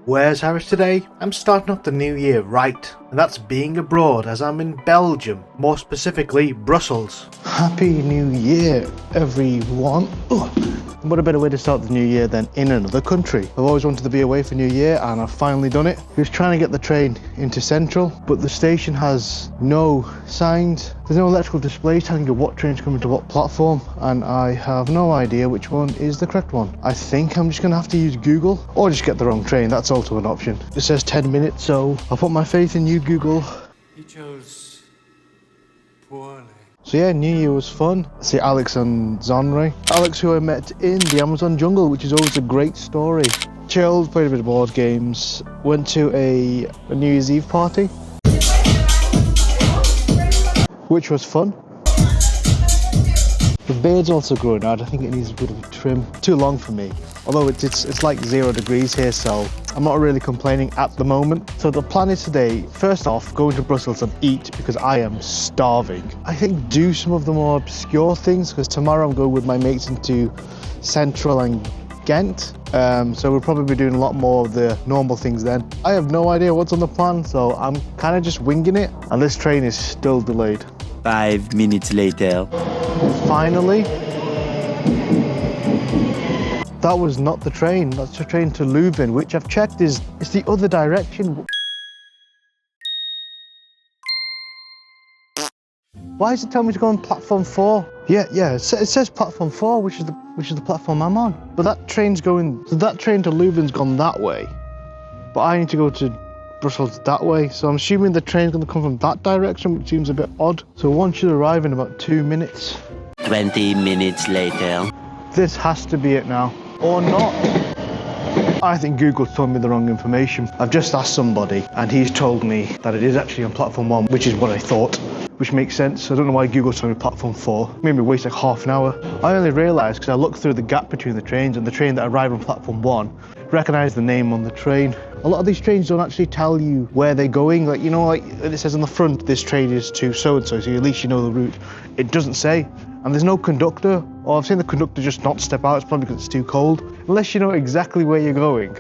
Where's Harris today? I'm starting off the new year right, and that's being abroad as I'm in Belgium, more specifically Brussels. Happy New Year, everyone. Ugh. What a better way to start the new year than in another country. I've always wanted to be away for New Year and I've finally done it. I was trying to get the train into Central, but the station has no signs. There's no electrical displays telling you what train's coming to what platform, and I have no idea which one is the correct one. I think I'm just gonna have to use Google or just get the wrong train. That's also an option. It says 10 minutes, so I'll put my faith in you, Google. You chose poorly. So yeah, New Year was fun. See Alex and Zonray. Alex, who I met in the Amazon jungle, which is always a great story. Chilled, played a bit of board games, went to a New Year's Eve party, which was fun. The beard's also growing out. I think it needs a bit of a trim. Too long for me. Although it's like 0 degrees here, so I'm not really complaining at the moment. So the plan is today, first off, go into Brussels and eat because I am starving. I think do some of the more obscure things because tomorrow I'm going with my mates into Central and Ghent. So we'll probably be doing a lot more of the normal things then. I have no idea what's on the plan, so I'm kind of just winging it. And this train is still delayed. 5 minutes later. Finally. That was not the train. That's the train to Leuven, which I've checked is the other direction. Why does it tell me to go on platform 4? Yeah, it says platform 4, which is the platform I'm on. But that train to Leuven's gone that way. But I need to go to Brussels that way, so I'm assuming the train's going to come from that direction, which seems a bit odd. So one should arrive in about 2 minutes. 20 minutes later. This has to be it now. Or not. I think Google's told me the wrong information. I've just asked somebody and he's told me that it is actually on platform 1, which is what I thought, which makes sense. I don't know why Google's told me platform 4. Made me waste like half an hour. I only realised because I looked through the gap between the trains, and the train that arrived on platform 1 recognised the name on the train. A lot of these trains don't actually tell you where they're going. Like, you know, like it says on the front, this train is to so-and-so, so at least you know the route. It doesn't say. And there's no conductor, or I've seen the conductor just not step out. It's probably because it's too cold. Unless you know exactly where you're going,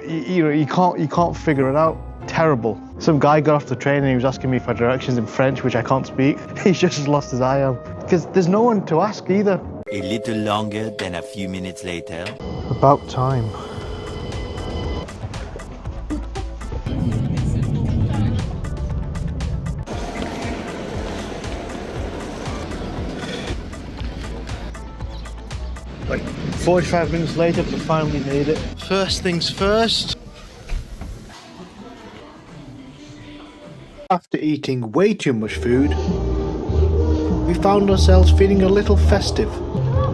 you can't figure it out. Terrible. Some guy got off the train and he was asking me for directions in French, which I can't speak. He's just as lost as I am. Because there's no one to ask either. A little longer than a few minutes later. About time. Like 45 minutes later, but I finally made it. First things first. After eating way too much food, we found ourselves feeling a little festive.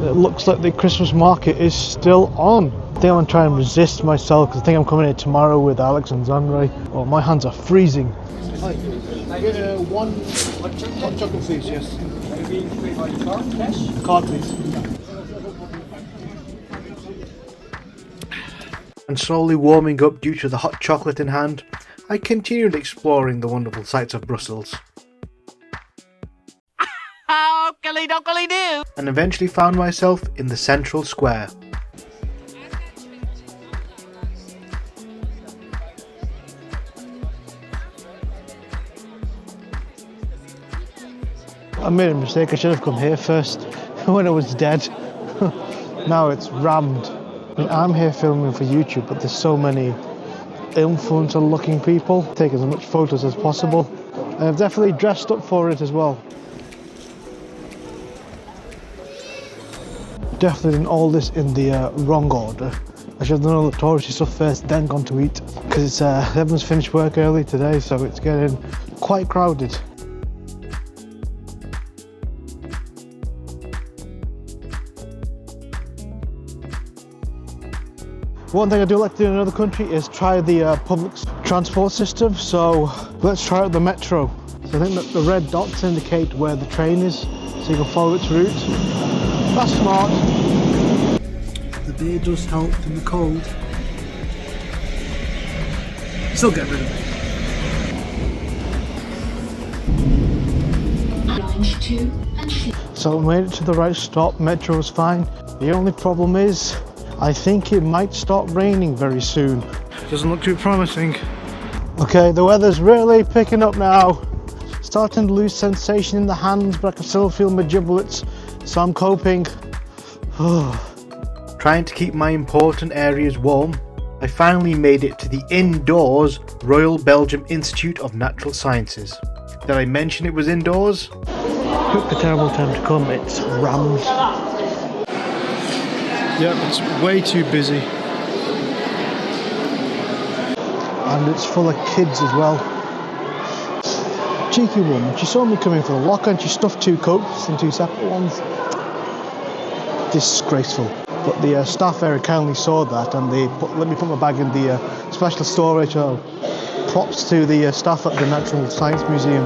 It looks like the Christmas market is still on. I think I'm going to try and resist myself because I think I'm coming here tomorrow with Alex and Zonray. Oh, my hands are freezing. Hi. One hot chocolate, please, yes. Card, please. And slowly warming up due to the hot chocolate in hand, I continued exploring the wonderful sights of Brussels. Do. And eventually found myself in the central square. I made a mistake. I should have come here first when it was dead. Now it's rammed. I mean, I'm here filming for YouTube, but there's so many influencer looking people. Take as much photos as possible. And I've definitely dressed up for it as well. Definitely done all this in the wrong order. I should have done all the touristy stuff first, then gone to eat. Because everyone's finished work early today, so it's getting quite crowded. One thing I do like to do in another country is try the public transport system, so let's try out the metro. So I think that the red dots indicate where the train is, so you can follow its route. That's smart. The beer does help in the cold. Still get rid of it. So I made it to the right stop, metro was fine. The only problem is I think it might start raining very soon. Doesn't look too promising. Okay, the weather's really picking up now. Starting to lose sensation in the hands, but I can still feel my giblets, so I'm coping. Trying to keep my important areas warm, I finally made it to the indoors Royal Belgium Institute of Natural Sciences. Did I mention it was indoors? Took the terrible time to come, it's rammed. Yep, it's way too busy. And it's full of kids as well. Cheeky woman, she saw me coming for the locker and she stuffed 2 cokes in 2 separate ones. Disgraceful. But the staff very kindly saw that and they let me put my bag in the special storage. Props to the staff at the Natural Science Museum.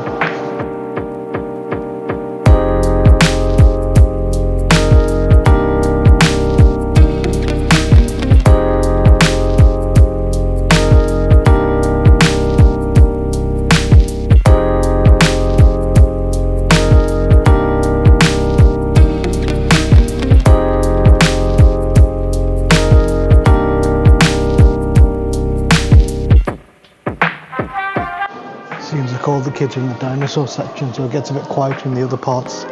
Seems like all the kids are in the dinosaur section, so it gets a bit quieter in the other parts.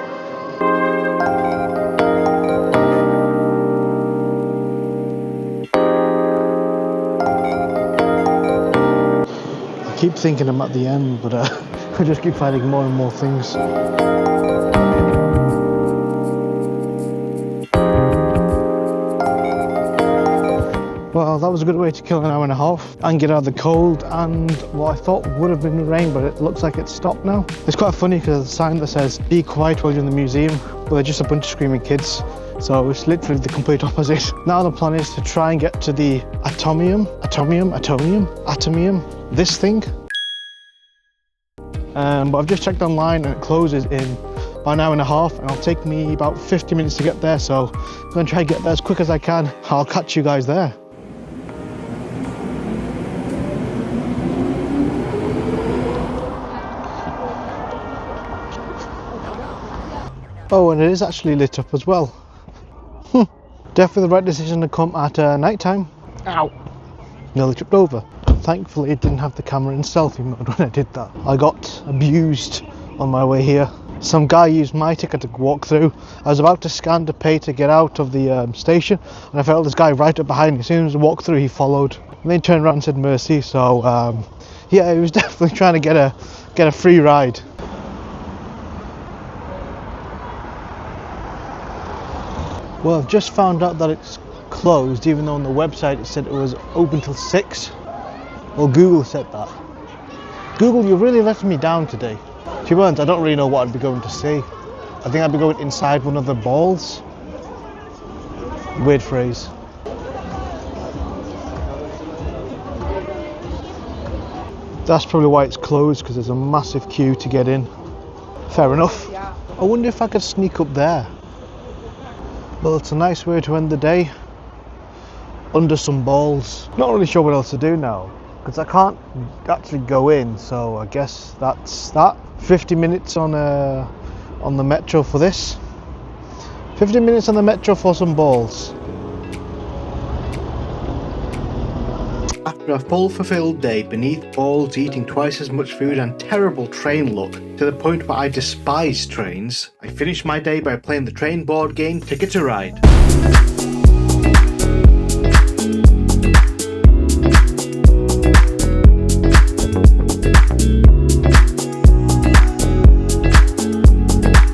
I keep thinking I'm at the end, but I just keep finding more and more things. Well, that was a good way to kill an hour and a half and get out of the cold and what I thought would have been rain, but it looks like it's stopped now. It's quite funny because there's a sign that says be quiet while you're in the museum, but they're just a bunch of screaming kids, so it's literally the complete opposite. Now the plan is to try and get to the atomium, this thing. But I've just checked online and it closes in about an hour and a half and it'll take me about 50 minutes to get there, so I'm going to try and get there as quick as I can. I'll catch you guys there. Oh, and it is actually lit up as well. Definitely the right decision to come at night time. Ow! Nearly tripped over. Thankfully it didn't have the camera in selfie mode when I did that. I got abused on my way here. Some guy used my ticket to walk through. I was about to scan to pay to get out of the station and I felt this guy right up behind me. As soon as I walked through he followed. And then he turned around and said mercy, so yeah, he was definitely trying to get a free ride. Well, I've just found out that it's closed, even though on the website it said it was open till 6. Well, Google said that. Google, you're really letting me down today. To be honest, I don't really know what I'd be going to see. I think I'd be going inside one of the balls. Weird phrase. That's probably why it's closed, because there's a massive queue to get in. Fair enough. I wonder if I could sneak up there. Well, it's a nice way to end the day. Under some balls. Not really sure what else to do now, because I can't actually go in, so I guess that's that. 50 minutes on the metro for this. 50 minutes on the metro for some balls. After a full fulfilled day beneath balls, eating twice as much food and terrible train luck, to the point where I despise trains, I finished my day by playing the train board game Ticket to Ride.